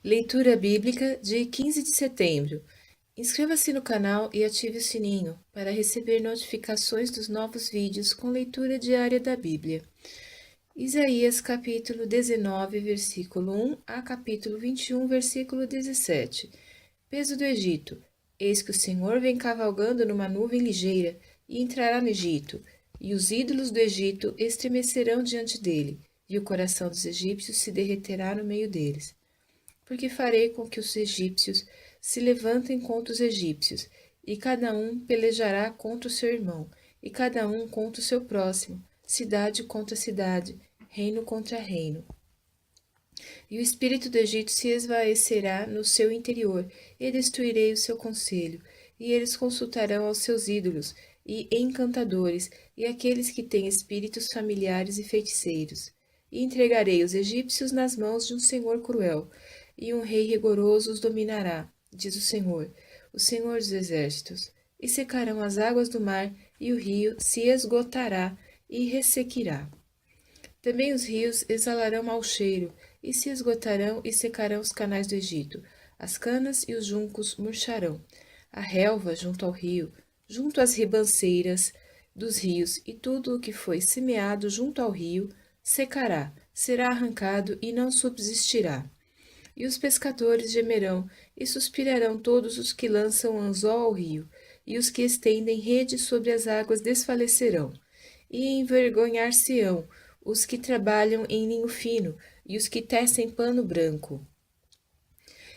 Leitura Bíblica de 15 de setembro. Inscreva-se no canal e ative o sininho para receber notificações dos novos vídeos com leitura diária da Bíblia. Isaías capítulo 19, versículo 1 a capítulo 21, versículo 17. Peso do Egito. Eis que o Senhor vem cavalgando numa nuvem ligeira e entrará no Egito, e os ídolos do Egito estremecerão diante dele, e o coração dos egípcios se derreterá no meio deles. Porque farei com que os egípcios se levantem contra os egípcios, e cada um pelejará contra o seu irmão, e cada um contra o seu próximo, cidade contra cidade, reino contra reino. E o espírito do Egito se esvaecerá no seu interior, e destruirei o seu conselho, e eles consultarão aos seus ídolos, e encantadores, e aqueles que têm espíritos familiares e feiticeiros. E entregarei os egípcios nas mãos de um senhor cruel, e um rei rigoroso os dominará, diz o Senhor dos exércitos. E secarão as águas do mar, e o rio se esgotará e ressequirá. Também os rios exalarão mau cheiro, e se esgotarão e secarão os canais do Egito. As canas e os juncos murcharão. A relva junto ao rio, junto às ribanceiras dos rios, e tudo o que foi semeado junto ao rio secará, será arrancado e não subsistirá. E os pescadores gemerão, e suspirarão todos os que lançam anzol ao rio, e os que estendem rede sobre as águas desfalecerão. E envergonhar-se-ão os que trabalham em linho fino, e os que tecem pano branco.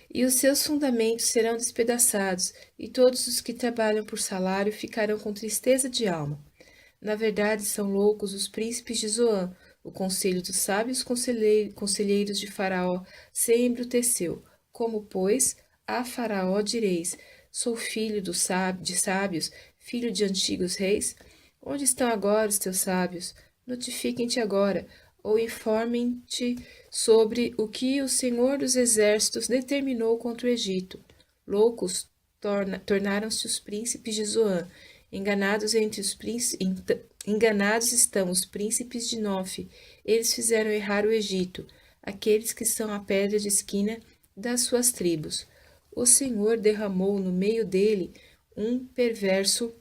E os seus fundamentos serão despedaçados, e todos os que trabalham por salário ficarão com tristeza de alma. Na verdade, são loucos os príncipes de Zoã. O conselho dos sábios conselheiros de Faraó se embruteceu. Como, pois, a Faraó direis: sou filho de sábios, filho de antigos reis? Onde estão agora os teus sábios? Notifiquem-te agora, ou informem-te sobre o que o Senhor dos Exércitos determinou contra o Egito. Loucos tornaram-se os príncipes de Zoã. Enganados estão os príncipes de Nofe. Eles fizeram errar o Egito, aqueles que são a pedra de esquina das suas tribos. O Senhor derramou no meio dele um perverso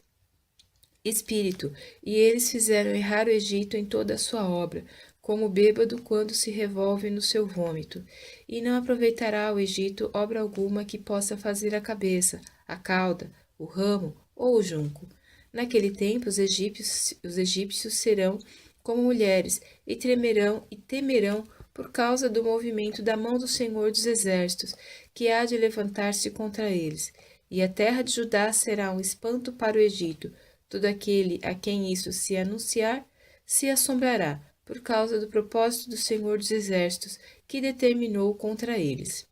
espírito, e eles fizeram errar o Egito em toda a sua obra, como bêbado quando se revolve no seu vômito. E não aproveitará o Egito obra alguma que possa fazer a cabeça, a cauda, o ramo ou o junco. Naquele tempo os egípcios serão como mulheres, e tremerão e temerão por causa do movimento da mão do Senhor dos Exércitos, que há de levantar-se contra eles. E a terra de Judá será um espanto para o Egito. Todo aquele a quem isso se anunciar se assombrará, por causa do propósito do Senhor dos Exércitos, que determinou contra eles.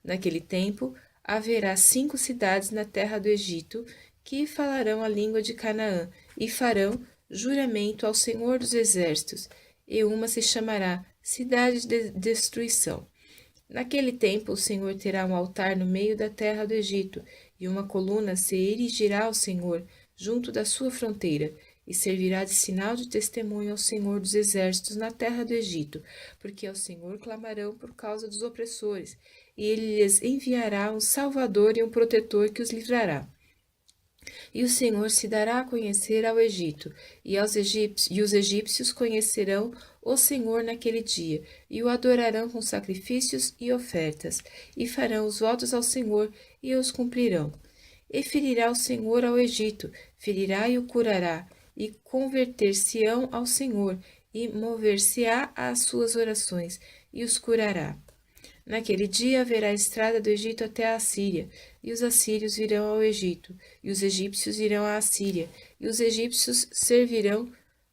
Naquele tempo haverá 5 cidades na terra do Egito, que falarão a língua de Canaã, e farão juramento ao Senhor dos Exércitos, e uma se chamará Cidade de Destruição. Naquele tempo o Senhor terá um altar no meio da terra do Egito, e uma coluna se erigirá ao Senhor junto da sua fronteira, e servirá de sinal de testemunho ao Senhor dos Exércitos na terra do Egito, porque ao Senhor clamarão por causa dos opressores, e ele lhes enviará um Salvador e um protetor que os livrará. E o Senhor se dará a conhecer ao Egito, e os egípcios conhecerão o Senhor naquele dia, e o adorarão com sacrifícios e ofertas, e farão os votos ao Senhor, e os cumprirão. E ferirá o Senhor ao Egito, ferirá e o curará, e converter-se-ão ao Senhor, e mover-se-á às suas orações, e os curará. Naquele dia haverá estrada do Egito até a Assíria, e os assírios virão ao Egito, e os egípcios irão à Assíria, e os egípcios servirão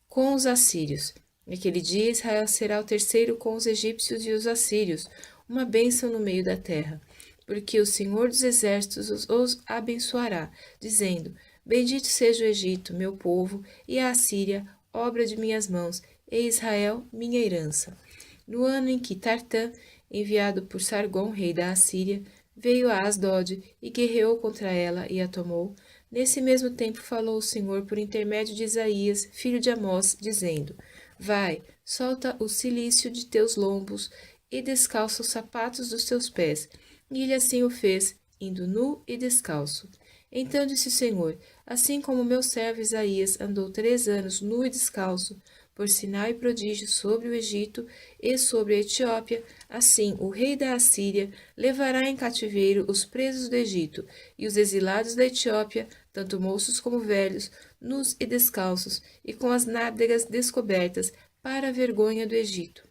com os assírios. Naquele dia Israel será o terceiro com os egípcios e os assírios, uma bênção no meio da terra, porque o Senhor dos Exércitos os abençoará, dizendo: Bendito seja o Egito, meu povo, e a Assíria, obra de minhas mãos, e Israel, minha herança. No ano em que Tartã, enviado por Sargom, rei da Assíria, veio a Asdod e guerreou contra ela e a tomou, nesse mesmo tempo falou o Senhor por intermédio de Isaías, filho de Amós, dizendo: Vai, solta o cilício de teus lombos e descalça os sapatos dos teus pés. E ele assim o fez, indo nu e descalço. Então disse o Senhor: assim como meu servo Isaías andou 3 anos nu e descalço, por sinal e prodígio sobre o Egito e sobre a Etiópia, assim o rei da Assíria levará em cativeiro os presos do Egito e os exilados da Etiópia, tanto moços como velhos, nus e descalços, e com as nádegas descobertas, para a vergonha do Egito.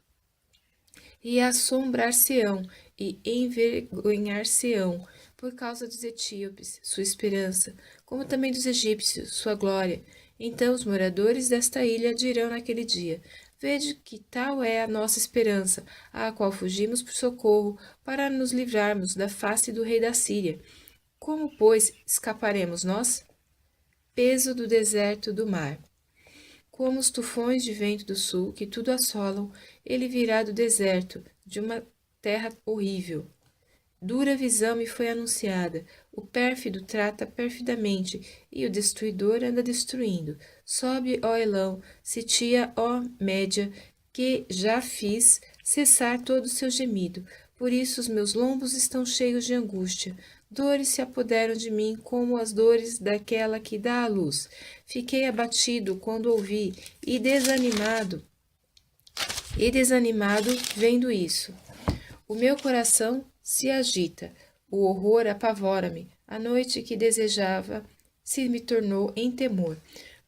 E assombrar-se-ão e envergonhar-se-ão por causa dos etíopes, sua esperança, como também dos egípcios, sua glória. Então os moradores desta ilha dirão naquele dia: vede que tal é a nossa esperança, à qual fugimos por socorro, para nos livrarmos da face do rei da Síria. Como, pois, escaparemos nós? Peso do deserto do mar. Como os tufões de vento do sul, que tudo assolam, ele virá do deserto, de uma terra horrível. Dura visão me foi anunciada. O pérfido trata perfidamente, e o destruidor anda destruindo. Sobe, ó Elão, sitia, ó Média, que já fiz cessar todo o seu gemido. Por isso os meus lombos estão cheios de angústia. Dores se apoderam de mim como as dores daquela que dá à luz. Fiquei abatido quando ouvi e desanimado vendo isso. O meu coração se agita, o horror apavora-me. A noite que desejava se me tornou em temor.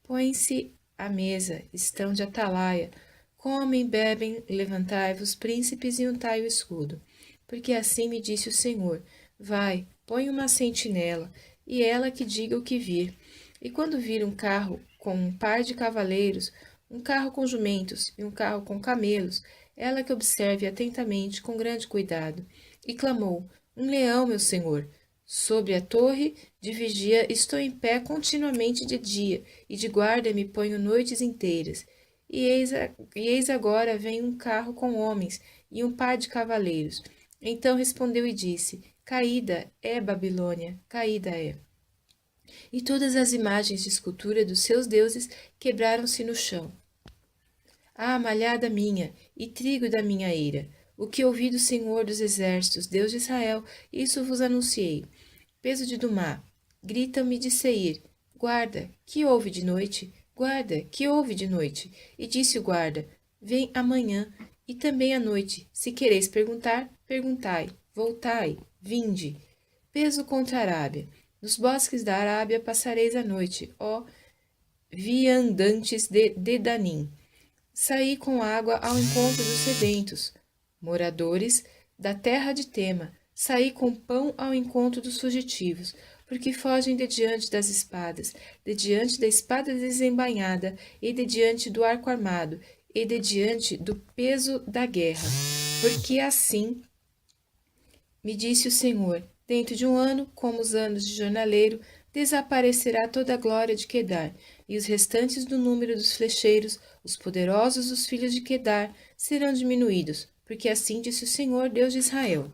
Põem-se à mesa, estão de atalaia. Comem, bebem, levantai-vos, príncipes, e untai o escudo. Porque assim me disse o Senhor: vai, põe uma sentinela, e ela que diga o que vir. E quando vir um carro com um par de cavaleiros, um carro com jumentos e um carro com camelos, ela que observe atentamente, com grande cuidado. E clamou: um leão, meu senhor. Sobre a torre de vigia estou em pé continuamente de dia, e de guarda me ponho noites inteiras. E eis agora vem um carro com homens e um par de cavaleiros. Então respondeu e disse: caída é Babilônia, caída é. E todas as imagens de escultura dos seus deuses quebraram-se no chão. Ah, malhada minha, e trigo da minha eira! O que ouvi do Senhor dos Exércitos, Deus de Israel, isso vos anunciei. Peso de Dumá, gritam-me de Seir: guarda, que houve de noite? Guarda, que houve de noite? E disse o guarda: vem amanhã, e também à noite. Se quereis perguntar, perguntai. Voltai, vinde. Peso contra a Arábia. Nos bosques da Arábia passareis a noite, ó viandantes de Dedanim. Saí com água ao encontro dos sedentos, moradores da terra de Tema. Saí com pão ao encontro dos fugitivos, porque fogem de diante das espadas, de diante da espada desembainhada, e de diante do arco armado, e de diante do peso da guerra. Porque assim me disse o Senhor: dentro de um ano, como os anos de jornaleiro, desaparecerá toda a glória de Quedar, e os restantes do número dos flecheiros, os poderosos dos filhos de Quedar, serão diminuídos, porque assim disse o Senhor, Deus de Israel.